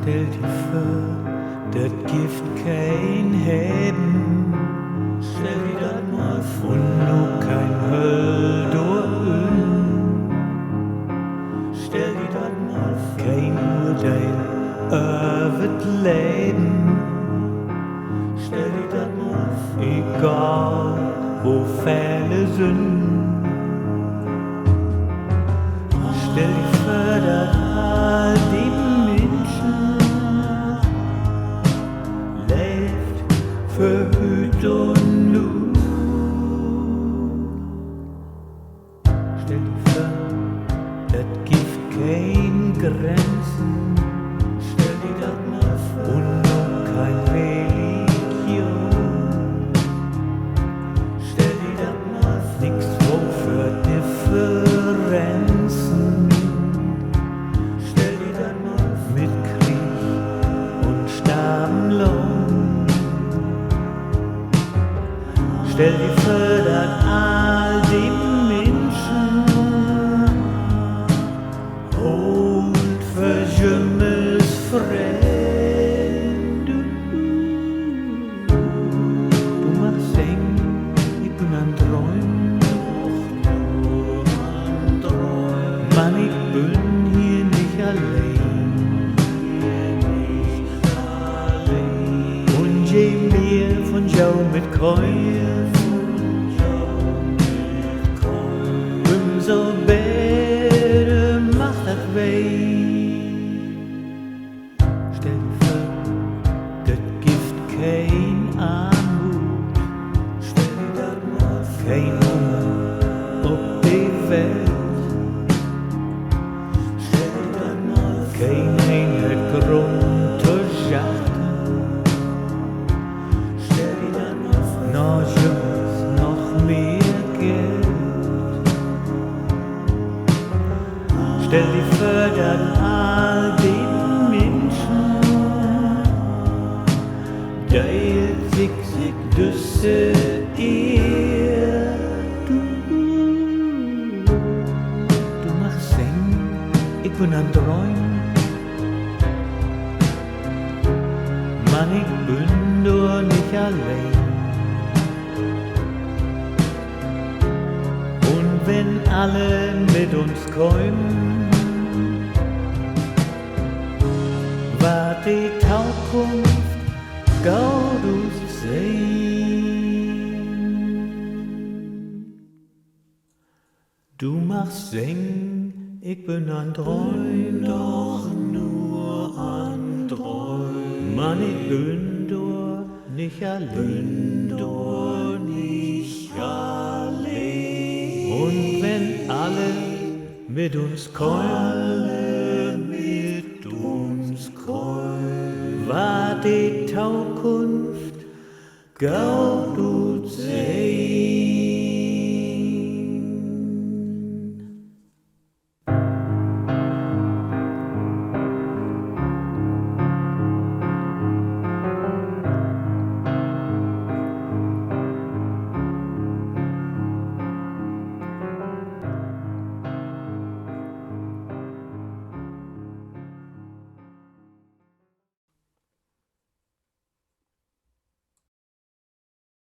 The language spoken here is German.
Stell dir vor, das Gift kein Heben. Stell dir das mal vor. Und nur kein Höll dorthin. Stell dir das mal vor. Kein Urteil über das Leben. Stell dir das mal vor. Egal, wo Fälle sind. Stell dir vor, dass all die Menschen lebt für Hüt und Nu. Stell dir vor, das Gift kein Grenzen. Stell dir das mal vor. Und noch kein Religion. Stell dir das mal vor. Nix wofür Differenzen. Stell dir das mal vor. Mit Krieg und Stammlohn. Stell dir vor, dass all die Menschen und verjümmels fremd. Du machst singen, ich bin an Träumen. Mann, ich bin hier nicht allein. Und je mehr von jou mit Keulen, umso besser macht das weh. Stell dir vor, das Gift kein Armut. Stell dir das mal vor. Kein Hunger auf die Welt. Stell dir das mal vor. Kein Grund zu schachten. Stell dir das mal vor. Noch Jungs, noch mehr Geld. Stell dir vor, dass all die Menschen teilt sich düsse Ehr. Du machst singen, ich bin an Träumen. Mann, ich bin doch nicht allein. Und wenn alle mit uns kommen, war die Taukunft Gaudus sehen. Du machst singen, ich bin an Träumen, doch nur an Träumen. Mann, ich bin doch nicht allein. Und wenn alle mit uns kommen, war die Taukunft Gaudut sehen.